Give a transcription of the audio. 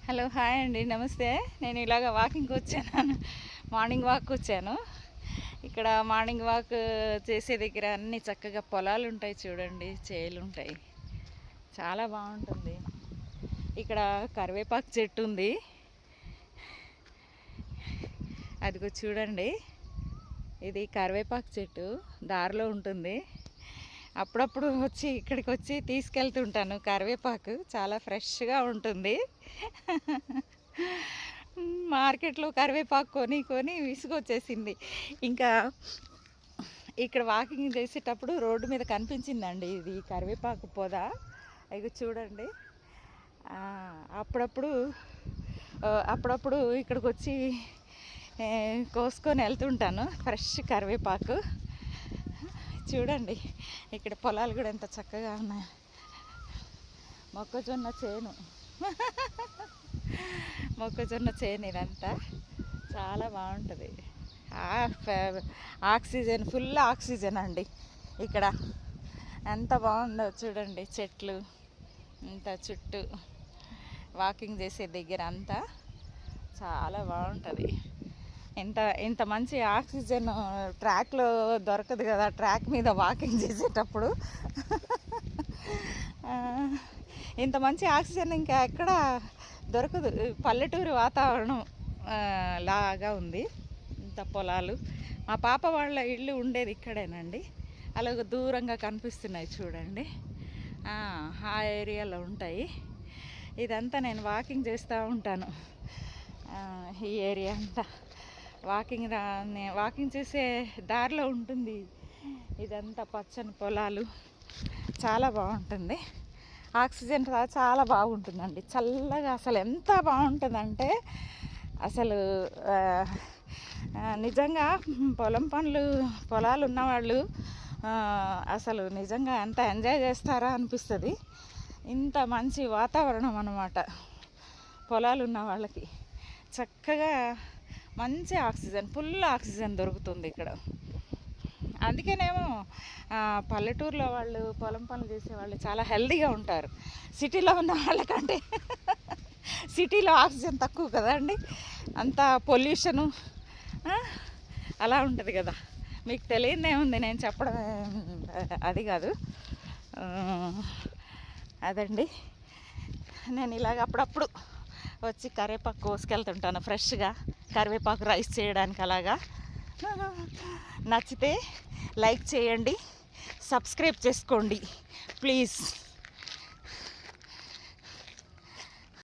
Hello, hi అండి, నమస్తే. నేను ఇలాగ వాకింగ్కి వచ్చాను, మార్నింగ్ వాక్ వచ్చాను. ఇక్కడ మార్నింగ్ వాక్ చేసే దగ్గర అన్ని చక్కగా పొలాలు ఉంటాయి చూడండి, చేలు ఉంటాయి, చాలా బాగుంటుంది. ఇక్కడ కరివేపాకు చెట్టు ఉంది, అదిగో చూడండి, ఇది కరివేపాకు చెట్టు దారిలో ఉంటుంది. అప్పుడప్పుడు వచ్చి ఇక్కడికి వచ్చి తీసుకెళ్తుంటాను. కరివేపాకు చాలా ఫ్రెష్గా ఉంటుంది. మార్కెట్లో కరివేపాకు కొని కొని విసుగొచ్చేసింది. ఇంకా ఇక్కడ వాకింగ్ చేసేటప్పుడు రోడ్డు మీద కనిపించిందండి ఇది కరివేపాకు పొద. ఇక చూడండి, అప్పుడప్పుడు ఇక్కడికి వచ్చి కోసుకొని వెళ్తుంటాను ఫ్రెష్ కరివేపాకు. చూడండి, ఇక్కడ పొలాలు కూడా ఎంత చక్కగా ఉన్నాయి. మొక్కజొన్న చేను ఇదంతా చాలా బాగుంటుంది. ఆక్సిజన్, ఫుల్ ఆక్సిజన్ అండి ఇక్కడ. ఎంత బాగుందో చూడండి, చెట్లు ఇంత చుట్టూ వాకింగ్ చేసే దగ్గర అంతా చాలా బాగుంటుంది. ఇంత మంచి ఆక్సిజన్ ట్రాక్లో దొరకదు కదా, ట్రాక్ మీద వాకింగ్ చేసేటప్పుడు. ఇంత మంచి ఆక్సిజన్ ఇంకా ఎక్కడ దొరకదు. పల్లెటూరు వాతావరణం లాగా ఉంది. ఇంత పొలాలు. మా పాప వాళ్ళ ఇల్లు ఉండేది ఇక్కడేనండి. అలాగ దూరంగా కనిపిస్తున్నాయి చూడండి, ఆ ఏరియాలో ఉంటాయి. ఇదంతా నేను వాకింగ్ చేస్తూ ఉంటాను. ఈ ఏరియా అంతా వాకింగ్ చేసే దారిలో ఉంటుంది. ఇదంతా పచ్చని పొలాలు, చాలా బాగుంటుంది. ఆక్సిజన్ చాలా బాగుంటుందండి, చల్లగా. అసలు ఎంత బాగుంటుందంటే అసలు నిజంగా పొలాలు ఉన్నవాళ్ళు అసలు నిజంగా ఎంత ఎంజాయ్ చేస్తారా అనిపిస్తుంది. ఇంత మంచి వాతావరణం అన్నమాట పొలాలు ఉన్న వాళ్ళకి. చక్కగా మంచి ఆక్సిజన్, ఫుల్ ఆక్సిజన్ దొరుకుతుంది ఇక్కడ. అందుకేనేమో పల్లెటూరులో వాళ్ళు, పొలం పనులు చేసేవాళ్ళు చాలా హెల్తీగా ఉంటారు. సిటీలో ఉన్న వాళ్ళకంటే సిటీలో ఆక్సిజన్ తక్కువ కదండి, అంతా పొల్యూషను అలా ఉంటుంది కదా. మీకు తెలియదేముంది, నేను చెప్పడం అది కాదు. అదండి, నేను ఇలాగ అప్పుడప్పుడు వచ్చి కరివేపాకు కోసుకెళ్తుంటాను ఫ్రెష్గా, కరివేపాకు రైస్ చేయడానికి. అలాగా నచ్చితే లైక్ చేయండి, సబ్స్క్రైబ్ చేసుకోండి ప్లీజ్.